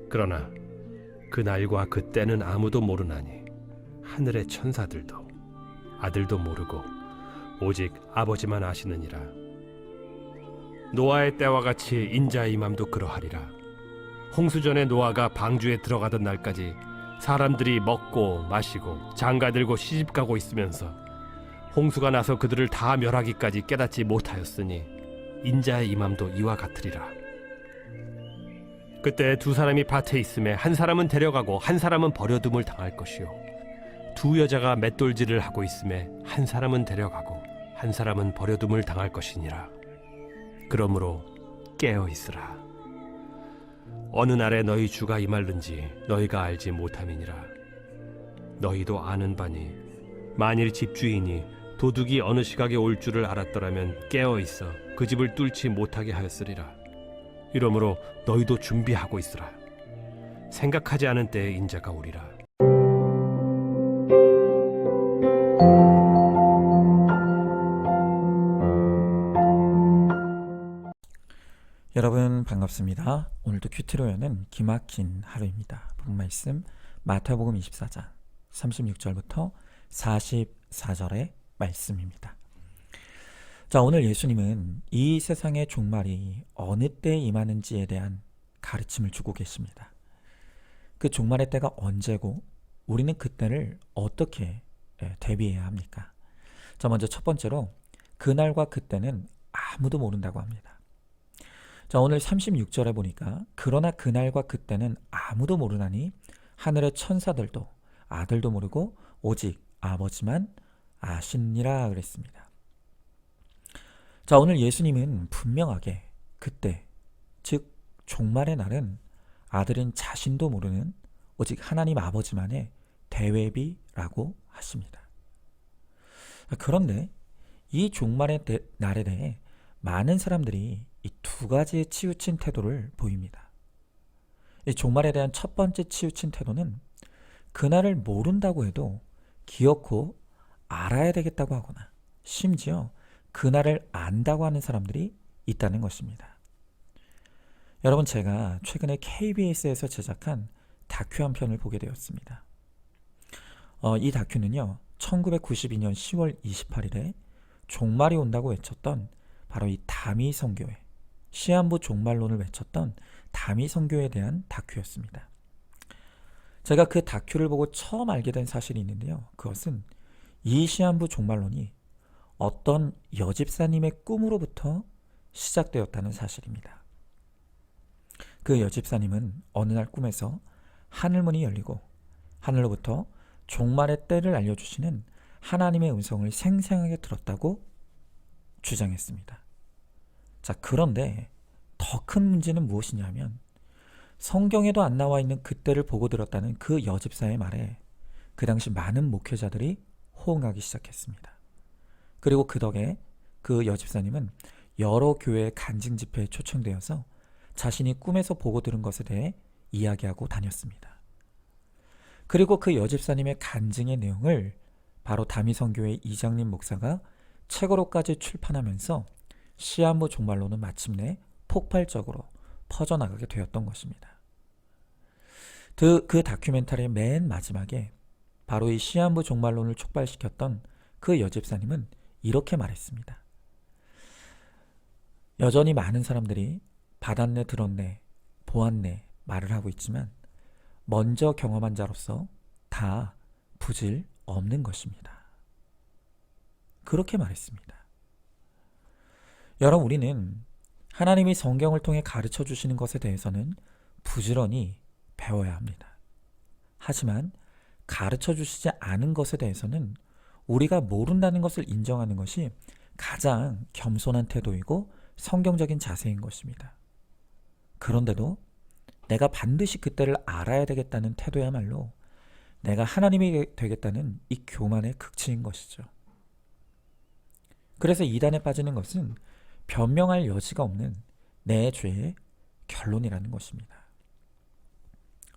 그러나 그날과 그때는 아무도 모르나니 하늘의 천사들도 아들도 모르고 오직 아버지만 아시느니라. 노아의 때와 같이 인자의 임함도 그러하리라. 홍수전에 노아가 방주에 들어가던 날까지 사람들이 먹고 마시고 장가들고 시집가고 있으면서 홍수가 나서 그들을 다 멸하기까지 깨닫지 못하였으니 인자의 임함도 이와 같으리라. 그때 두 사람이 밭에 있음에 한 사람은 데려가고 한 사람은 버려둠을 당할 것이요, 두 여자가 맷돌질을 하고 있음에 한 사람은 데려가고 한 사람은 버려둠을 당할 것이니라. 그러므로 깨어 있으라. 어느 날에 너희 주가 임할는지 너희가 알지 못함이니라. 너희도 아는 바니 만일 집주인이 도둑이 어느 시각에 올 줄을 알았더라면 깨어 있어 그 집을 뚫지 못하게 하였으리라. 이러므로 너희도 준비하고 있으라. 생각하지 않은 때에 인자가 오리라. 여러분 반갑습니다. 오늘도 큐티로 여는 기막힌 하루입니다. 본 말씀 마태복음 24장 36절부터 44절의 말씀입니다. 자, 오늘 예수님은 이 세상의 종말이 어느 때에 임하는지에 대한 가르침을 주고 계십니다. 그 종말의 때가 언제고 우리는 그때를 어떻게 대비해야 합니까? 자, 먼저 첫 번째로 그날과 그때는 아무도 모른다고 합니다. 자, 오늘 36절에 보니까 그러나 그날과 그때는 아무도 모르나니 하늘의 천사들도 아들도 모르고 오직 아버지만 아시니라 그랬습니다. 자, 오늘 예수님은 분명하게 그때, 즉 종말의 날은 아들인 자신도 모르는 오직 하나님 아버지만의 대외비라고 하십니다. 그런데 이 종말의 날에 대해 많은 사람들이 이 두 가지의 치우친 태도를 보입니다. 이 종말에 대한 첫 번째 치우친 태도는 그날을 모른다고 해도 기어코 알아야 되겠다고 하거나 심지어 그날을 안다고 하는 사람들이 있다는 것입니다. 여러분, 제가 최근에 KBS에서 제작한 다큐 한 편을 보게 되었습니다. 이 다큐는요, 1992년 10월 28일에 종말이 온다고 외쳤던 바로 이 다미 선교회, 시한부 종말론을 외쳤던 다미 선교에 대한 다큐였습니다. 제가 그 다큐를 보고 처음 알게 된 사실이 있는데요, 그것은 이 시한부 종말론이 어떤 여집사님의 꿈으로부터 시작되었다는 사실입니다. 그 여집사님은 어느 날 꿈에서 하늘문이 열리고 하늘로부터 종말의 때를 알려주시는 하나님의 음성을 생생하게 들었다고 주장했습니다. 자, 그런데 더 큰 문제는 무엇이냐면 성경에도 안 나와 있는 그때를 보고 들었다는 그 여집사의 말에 그 당시 많은 목회자들이 호응하기 시작했습니다. 그리고 그 덕에 그 여집사님은 여러 교회의 간증 집회에 초청되어서 자신이 꿈에서 보고 들은 것에 대해 이야기하고 다녔습니다. 그리고 그 여집사님의 간증의 내용을 바로 다미선교회 이장님 목사가 책으로까지 출판하면서 시한부 종말론은 마침내 폭발적으로 퍼져나가게 되었던 것입니다. 그 다큐멘터리의 맨 마지막에 바로 이 시한부 종말론을 촉발시켰던 그 여집사님은 이렇게 말했습니다. 여전히 많은 사람들이 받았네, 들었네, 보았네 말을 하고 있지만 먼저 경험한 자로서 다 부질 없는 것입니다. 그렇게 말했습니다. 여러분, 우리는 하나님이 성경을 통해 가르쳐 주시는 것에 대해서는 부지런히 배워야 합니다. 하지만 가르쳐 주시지 않은 것에 대해서는 우리가 모른다는 것을 인정하는 것이 가장 겸손한 태도이고 성경적인 자세인 것입니다. 그런데도 내가 반드시 그때를 알아야 되겠다는 태도야말로 내가 하나님이 되겠다는 이 교만의 극치인 것이죠. 그래서 이단에 빠지는 것은 변명할 여지가 없는 내 죄의 결론이라는 것입니다.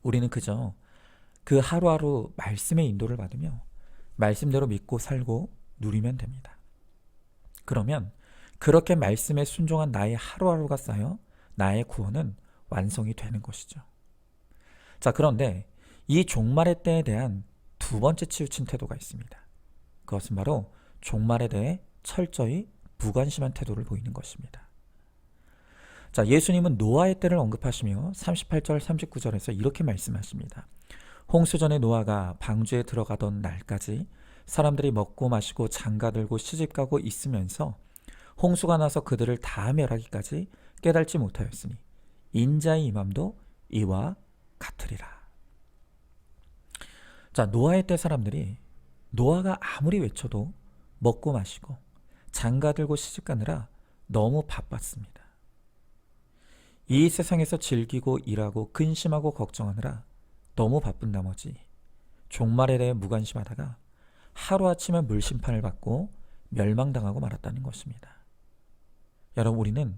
우리는 그저 그 하루하루 말씀의 인도를 받으며 말씀대로 믿고 살고 누리면 됩니다. 그러면 그렇게 말씀에 순종한 나의 하루하루가 쌓여 나의 구원은 완성이 되는 것이죠. 자, 그런데 이 종말의 때에 대한 두 번째 치우친 태도가 있습니다. 그것은 바로 종말에 대해 철저히 무관심한 태도를 보이는 것입니다. 자, 예수님은 노아의 때를 언급하시며 38절 39절에서 이렇게 말씀하십니다. 홍수 전에 노아가 방주에 들어가던 날까지 사람들이 먹고 마시고 장가들고 시집가고 있으면서 홍수가 나서 그들을 다 멸하기까지 깨달지 못하였으니 인자의 임함도 이와 같으리라. 자, 노아의 때 사람들이 노아가 아무리 외쳐도 먹고 마시고 장가들고 시집가느라 너무 바빴습니다. 이 세상에서 즐기고 일하고 근심하고 걱정하느라 너무 바쁜 나머지 종말에 대해 무관심하다가 하루아침에 물심판을 받고 멸망당하고 말았다는 것입니다. 여러분, 우리는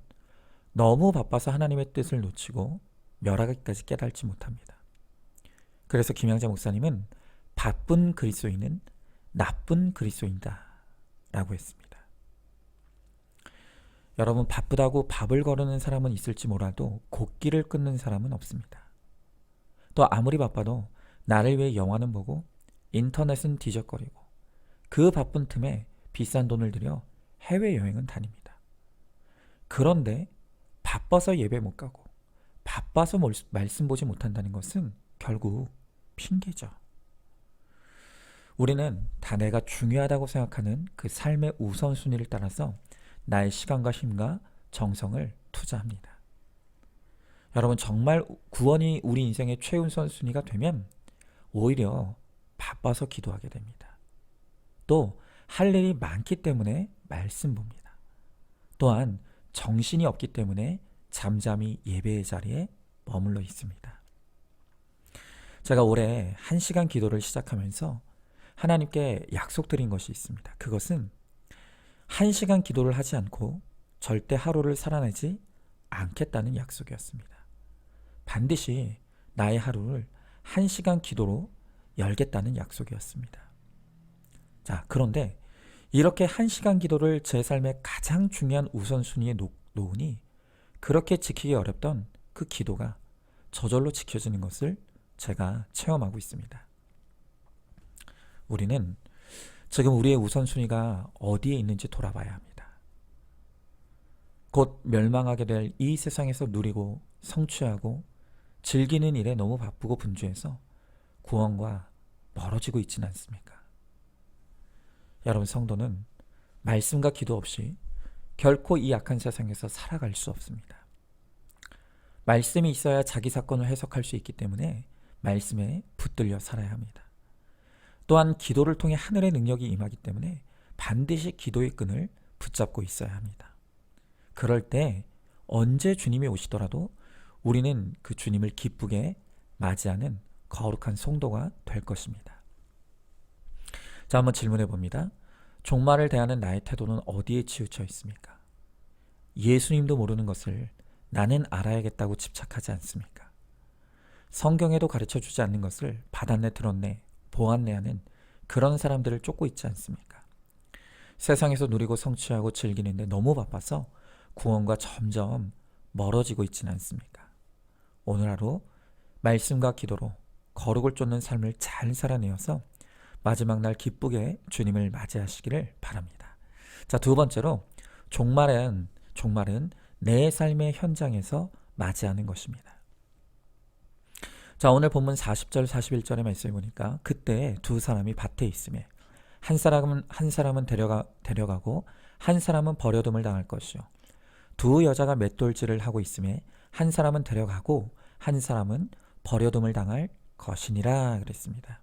너무 바빠서 하나님의 뜻을 놓치고 멸하기까지 깨달지 못합니다. 그래서 김양자 목사님은 바쁜 그리스도인은 나쁜 그리스도인이다 라고 했습니다. 여러분, 바쁘다고 밥을 거르는 사람은 있을지 몰라도 곡기를 끊는 사람은 없습니다. 또 아무리 바빠도 나를 위해 영화는 보고 인터넷은 뒤적거리고 그 바쁜 틈에 비싼 돈을 들여 해외여행은 다닙니다. 그런데 바빠서 예배 못 가고 바빠서 말씀 보지 못한다는 것은 결국 핑계죠. 우리는 다 내가 중요하다고 생각하는 그 삶의 우선순위를 따라서 나의 시간과 힘과 정성을 투자합니다. 여러분, 정말 구원이 우리 인생의 최우선순위가 되면 오히려 바빠서 기도하게 됩니다. 또 할 일이 많기 때문에 말씀 봅니다. 또한 정신이 없기 때문에 잠잠히 예배의 자리에 머물러 있습니다. 제가 올해 1시간 기도를 시작하면서 하나님께 약속드린 것이 있습니다. 그것은 1시간 기도를 하지 않고 절대 하루를 살아내지 않겠다는 약속이었습니다. 반드시 나의 하루를 1시간 기도로 열겠다는 약속이었습니다. 자, 그런데 이렇게 1시간 기도를 제 삶의 가장 중요한 우선순위에 놓으니 그렇게 지키기 어렵던 그 기도가 저절로 지켜지는 것을 제가 체험하고 있습니다. 우리는 지금 우리의 우선순위가 어디에 있는지 돌아봐야 합니다. 곧 멸망하게 될 이 세상에서 누리고 성취하고 즐기는 일에 너무 바쁘고 분주해서 구원과 멀어지고 있지는 않습니까? 여러분, 성도는 말씀과 기도 없이 결코 이 악한 세상에서 살아갈 수 없습니다. 말씀이 있어야 자기 사건을 해석할 수 있기 때문에 말씀에 붙들려 살아야 합니다. 또한 기도를 통해 하늘의 능력이 임하기 때문에 반드시 기도의 끈을 붙잡고 있어야 합니다. 그럴 때 언제 주님이 오시더라도 우리는 그 주님을 기쁘게 맞이하는 거룩한 성도가 될 것입니다. 자, 한번 질문해 봅니다. 종말을 대하는 나의 태도는 어디에 치우쳐 있습니까? 예수님도 모르는 것을 나는 알아야겠다고 집착하지 않습니까? 성경에도 가르쳐주지 않는 것을 받았네 들었네 보았네 하는 그런 사람들을 쫓고 있지 않습니까? 세상에서 누리고 성취하고 즐기는데 너무 바빠서 구원과 점점 멀어지고 있지는 않습니까? 오늘 하루 말씀과 기도로 거룩을 쫓는 삶을 잘 살아내어서 마지막 날 기쁘게 주님을 맞이하시기를 바랍니다. 자, 두 번째로 종말은 내 삶의 현장에서 맞이하는 것입니다. 자, 오늘 본문 40절 41절의 말씀을 보니까 그때 두 사람이 밭에 있음에 한 사람은 데려가고 한 사람은 버려둠을 당할 것이요 두 여자가 맷돌질을 하고 있음에 한 사람은 데려가고 한 사람은 버려둠을 당할 것이니라 그랬습니다.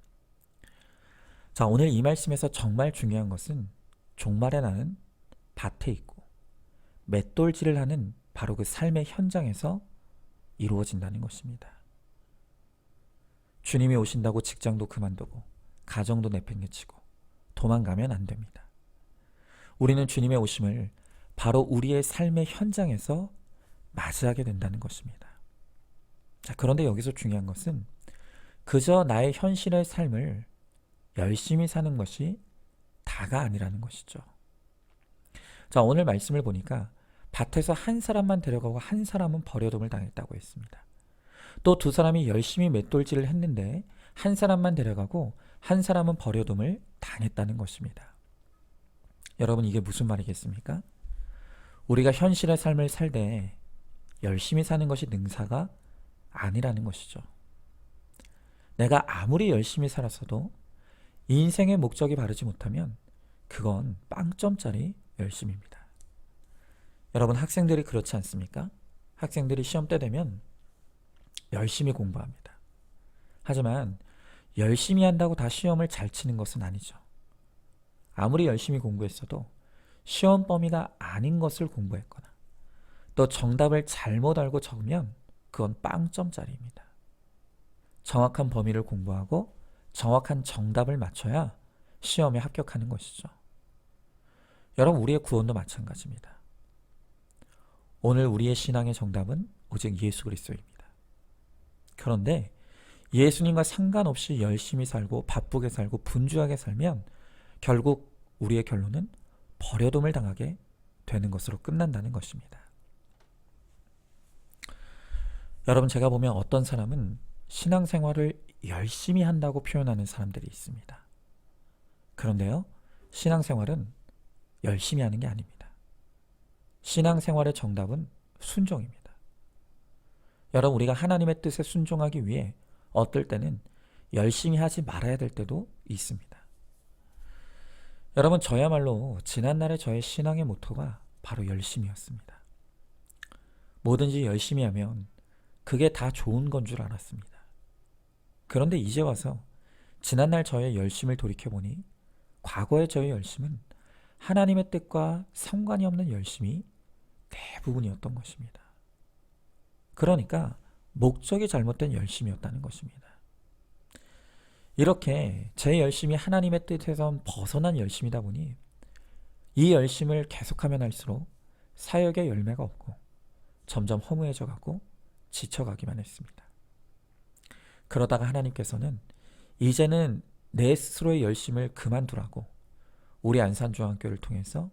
자, 오늘 이 말씀에서 정말 중요한 것은 종말에 나는 밭에 있고 맷돌질을 하는 바로 그 삶의 현장에서 이루어진다는 것입니다. 주님이 오신다고 직장도 그만두고 가정도 내팽개치고 도망가면 안 됩니다. 우리는 주님의 오심을 바로 우리의 삶의 현장에서 맞이하게 된다는 것입니다. 자, 그런데 여기서 중요한 것은 그저 나의 현실의 삶을 열심히 사는 것이 다가 아니라는 것이죠. 자, 오늘 말씀을 보니까 밭에서 한 사람만 데려가고 한 사람은 버려둠을 당했다고 했습니다. 또 두 사람이 열심히 맷돌질을 했는데 한 사람만 데려가고 한 사람은 버려둠을 당했다는 것입니다. 여러분, 이게 무슨 말이겠습니까? 우리가 현실의 삶을 살 때 열심히 사는 것이 능사가 아니라는 것이죠. 내가 아무리 열심히 살았어도 이 인생의 목적이 바르지 못하면 그건 빵점짜리 열심입니다. 여러분, 학생들이 그렇지 않습니까? 학생들이 시험 때 되면 열심히 공부합니다. 하지만 열심히 한다고 다 시험을 잘 치는 것은 아니죠. 아무리 열심히 공부했어도 시험 범위가 아닌 것을 공부했거나 또 정답을 잘못 알고 적으면 그건 빵점짜리입니다. 정확한 범위를 공부하고 정확한 정답을 맞춰야 시험에 합격하는 것이죠. 여러분, 우리의 구원도 마찬가지입니다. 오늘 우리의 신앙의 정답은 오직 예수 그리스도입니다. 그런데 예수님과 상관없이 열심히 살고 바쁘게 살고 분주하게 살면 결국 우리의 결론은 버려둠을 당하게 되는 것으로 끝난다는 것입니다. 여러분, 제가 보면 어떤 사람은 신앙생활을 열심히 한다고 표현하는 사람들이 있습니다. 그런데요, 신앙생활은 열심히 하는 게 아닙니다. 신앙생활의 정답은 순종입니다. 여러분, 우리가 하나님의 뜻에 순종하기 위해 어떨 때는 열심히 하지 말아야 될 때도 있습니다. 여러분, 저야말로 지난날의 저의 신앙의 모토가 바로 열심이었습니다. 뭐든지 열심히 하면 그게 다 좋은 건 줄 알았습니다. 그런데 이제 와서 지난날 저의 열심을 돌이켜보니 과거의 저의 열심은 하나님의 뜻과 상관이 없는 열심이 대부분이었던 것입니다. 그러니까 목적이 잘못된 열심이었다는 것입니다. 이렇게 제 열심이 하나님의 뜻에서 벗어난 열심이다 보니 이 열심을 계속하면 할수록 사역의 열매가 없고 점점 허무해져 가고 지쳐가기만 했습니다. 그러다가 하나님께서는 이제는 내 스스로의 열심을 그만두라고 우리 안산중앙교를 통해서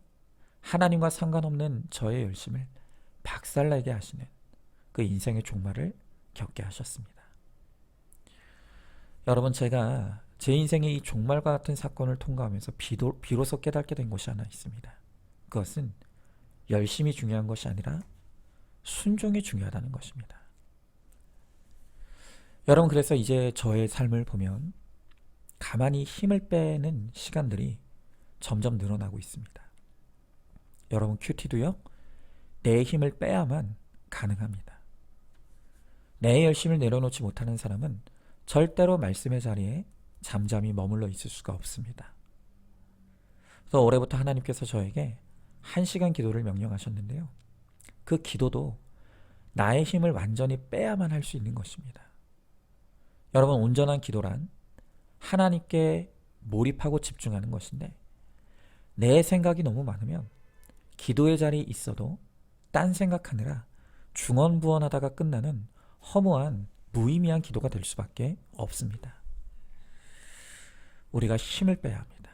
하나님과 상관없는 저의 열심을 박살내게 하시는 그 인생의 종말을 겪게 하셨습니다. 여러분, 제가 제 인생의 이 종말과 같은 사건을 통과하면서 비로소 깨닫게 된 것이 하나 있습니다. 그것은 열심이 중요한 것이 아니라 순종이 중요하다는 것입니다. 여러분, 그래서 이제 저의 삶을 보면 가만히 힘을 빼는 시간들이 점점 늘어나고 있습니다. 여러분, 큐티도요, 내 힘을 빼야만 가능합니다. 내 열심을 내려놓지 못하는 사람은 절대로 말씀의 자리에 잠잠히 머물러 있을 수가 없습니다. 그래서 올해부터 하나님께서 저에게 1시간 기도를 명령하셨는데요. 그 기도도 나의 힘을 완전히 빼야만 할 수 있는 것입니다. 여러분, 온전한 기도란 하나님께 몰입하고 집중하는 것인데 내 생각이 너무 많으면 기도의 자리에 있어도 딴 생각하느라 중언부언하다가 끝나는 허무한 무의미한 기도가 될 수밖에 없습니다. 우리가 힘을 빼야 합니다.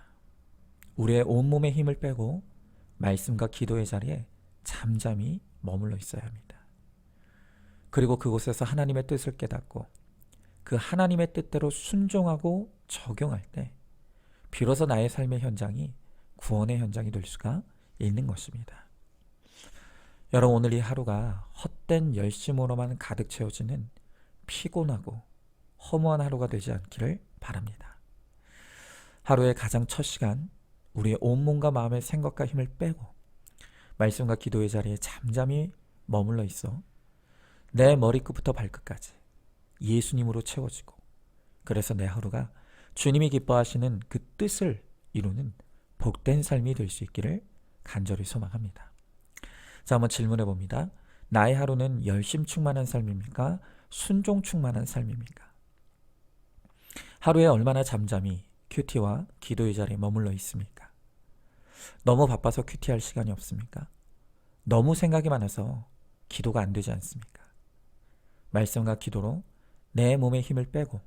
우리의 온몸에 힘을 빼고 말씀과 기도의 자리에 잠잠히 머물러 있어야 합니다. 그리고 그곳에서 하나님의 뜻을 깨닫고 그 하나님의 뜻대로 순종하고 적용할 때 비로소 나의 삶의 현장이 구원의 현장이 될 수가 있는 것입니다. 여러분, 오늘 이 하루가 헛된 열심으로만 가득 채워지는 피곤하고 허무한 하루가 되지 않기를 바랍니다. 하루의 가장 첫 시간, 우리의 온몸과 마음의 생각과 힘을 빼고 말씀과 기도의 자리에 잠잠히 머물러 있어 내 머리끝부터 발끝까지 예수님으로 채워지고 그래서 내 하루가 주님이 기뻐하시는 그 뜻을 이루는 복된 삶이 될 수 있기를 간절히 소망합니다. 자, 한번 질문해 봅니다. 나의 하루는 열심 충만한 삶입니까? 순종 충만한 삶입니까? 하루에 얼마나 잠잠히 큐티와 기도의 자리에 머물러 있습니까? 너무 바빠서 큐티할 시간이 없습니까? 너무 생각이 많아서 기도가 안 되지 않습니까? 말씀과 기도로 내 몸에 힘을 빼고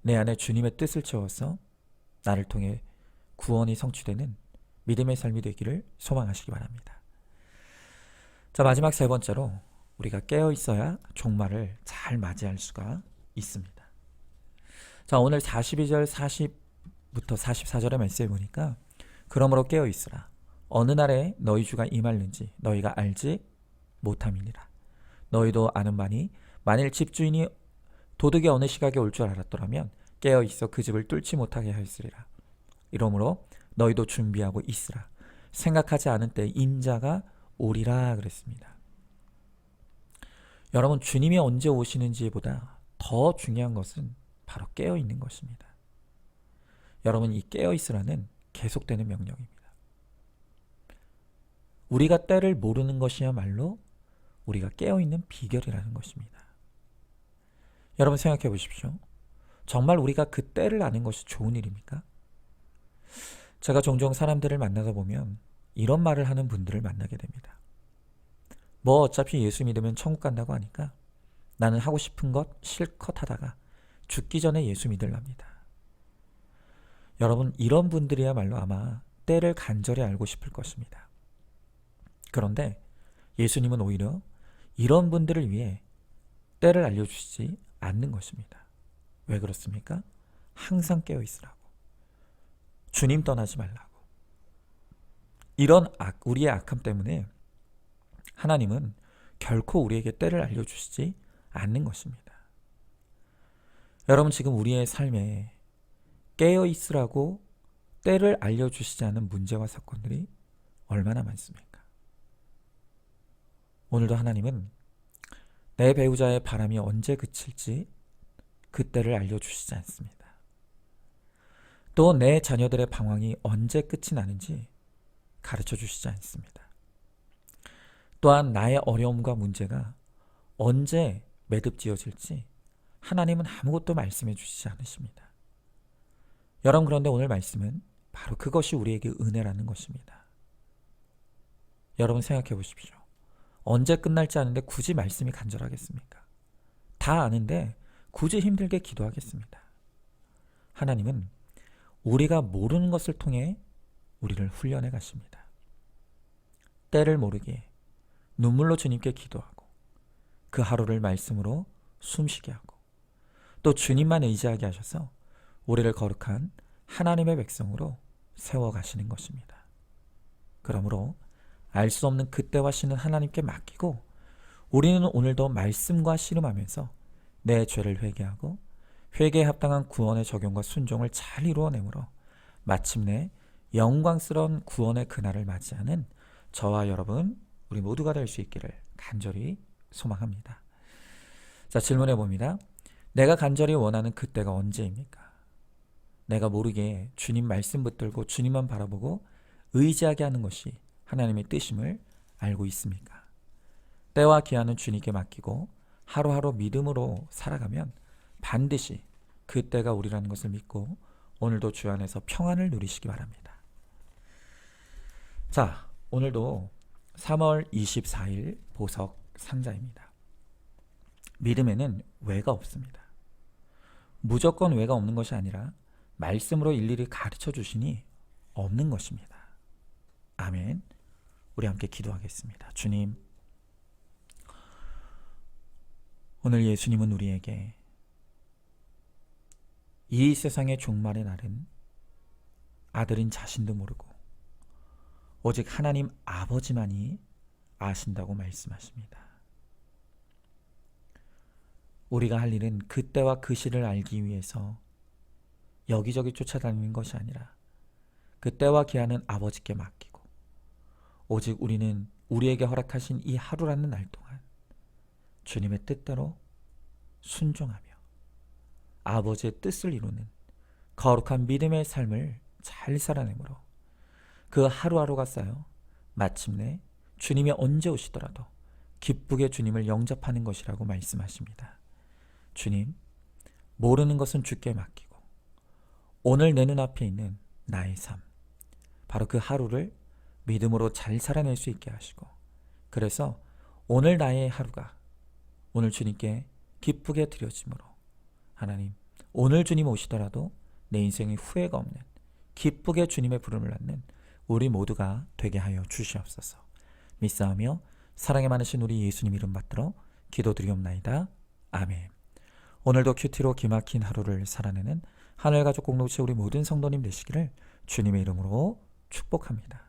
내 안에 주님의 뜻을 채워서 나를 통해 구원이 성취되는 믿음의 삶이 되기를 소망하시기 바랍니다. 자, 마지막 세 번째로 우리가 깨어 있어야 종말을 잘 맞이할 수가 있습니다. 자, 오늘 42절 40부터 44절의 말씀에 보니까 그러므로 깨어 있으라. 어느 날에 너희 주가 임할는지 너희가 알지 못함이니라. 너희도 아는 바니 만일 집주인이 도둑이 어느 시각에 올 줄 알았더라면 깨어 있어 그 집을 뚫지 못하게 하였으리라. 이러므로 너희도 준비하고 있으라. 생각하지 않은 때 인자가 오리라 그랬습니다. 여러분, 주님이 언제 오시는지보다 더 중요한 것은 바로 깨어 있는 것입니다. 여러분, 이 깨어 있으라는 계속되는 명령입니다. 우리가 때를 모르는 것이야말로 우리가 깨어 있는 비결이라는 것입니다. 여러분, 생각해 보십시오. 정말 우리가 그 때를 아는 것이 좋은 일입니까? 제가 종종 사람들을 만나다 보면 이런 말을 하는 분들을 만나게 됩니다. 뭐 어차피 예수 믿으면 천국 간다고 하니까 나는 하고 싶은 것 실컷 하다가 죽기 전에 예수 믿으랍니다. 여러분, 이런 분들이야말로 아마 때를 간절히 알고 싶을 것입니다. 그런데 예수님은 오히려 이런 분들을 위해 때를 알려주시지 않는 것입니다. 왜 그렇습니까? 항상 깨어 있으라고. 주님 떠나지 말라고. 이런 우리의 악함 때문에 하나님은 결코 우리에게 때를 알려주시지 않는 것입니다. 여러분, 지금 우리의 삶에 깨어 있으라고 때를 알려주시지 않은 문제와 사건들이 얼마나 많습니까? 오늘도 하나님은 내 배우자의 바람이 언제 그칠지 그때를 알려주시지 않습니다. 또 내 자녀들의 방황이 언제 끝이 나는지 가르쳐 주시지 않습니다. 또한 나의 어려움과 문제가 언제 매듭지어질지 하나님은 아무것도 말씀해 주시지 않으십니다. 여러분, 그런데 오늘 말씀은 바로 그것이 우리에게 은혜라는 것입니다. 여러분, 생각해 보십시오. 언제 끝날지 아는데 굳이 말씀이 간절하겠습니까? 다 아는데 굳이 힘들게 기도하겠습니다. 하나님은 우리가 모르는 것을 통해 우리를 훈련해 가십니다. 때를 모르기에 눈물로 주님께 기도하고 그 하루를 말씀으로 숨쉬게 하고 또 주님만 의지하게 하셔서 우리를 거룩한 하나님의 백성으로 세워가시는 것입니다. 그러므로 알 수 없는 그때와 시는 하나님께 맡기고 우리는 오늘도 말씀과 씨름하면서 내 죄를 회개하고 회개에 합당한 구원의 적용과 순종을 잘 이루어내므로 마침내 영광스러운 구원의 그날을 맞이하는 저와 여러분, 우리 모두가 될 수 있기를 간절히 소망합니다. 자, 질문해 봅니다. 내가 간절히 원하는 그때가 언제입니까? 내가 모르게 주님 말씀 붙들고 주님만 바라보고 의지하게 하는 것이 하나님의 뜻임을 알고 있습니까? 때와 기한은 주님께 맡기고 하루하루 믿음으로 살아가면 반드시 그때가 우리라는 것을 믿고 오늘도 주 안에서 평안을 누리시기 바랍니다. 자, 오늘도 3월 24일 보석 상자입니다. 믿음에는 왜가 없습니다. 무조건 왜가 없는 것이 아니라 말씀으로 일일이 가르쳐 주시니 없는 것입니다. 아멘. 우리 함께 기도하겠습니다. 주님, 오늘 예수님은 우리에게 이 세상의 종말의 날은 아들인 자신도 모르고 오직 하나님 아버지만이 아신다고 말씀하십니다. 우리가 할 일은 그때와 그 시를 알기 위해서 여기저기 쫓아다니는 것이 아니라 그때와 기한은 아버지께 맡기고 오직 우리는 우리에게 허락하신 이 하루라는 날 동안 주님의 뜻대로 순종하며 아버지의 뜻을 이루는 거룩한 믿음의 삶을 잘 살아내므로 그 하루하루가 쌓여 마침내 주님이 언제 오시더라도 기쁘게 주님을 영접하는 것이라고 말씀하십니다. 주님, 모르는 것은 주께 맡기고 오늘 내 눈앞에 있는 나의 삶, 바로 그 하루를 믿음으로 잘 살아낼 수 있게 하시고 그래서 오늘 나의 하루가 오늘 주님께 기쁘게 드려짐으로 하나님, 오늘 주님 오시더라도 내 인생에 후회가 없는 기쁘게 주님의 부름을 받는 우리 모두가 되게 하여 주시옵소서. 믿사오며 사랑이 많으신 우리 예수님 이름 받들어 기도드리옵나이다. 아멘. 오늘도 큐티로 기막힌 하루를 살아내는 하늘가족 공동체 우리 모든 성도님 되시기를 주님의 이름으로 축복합니다.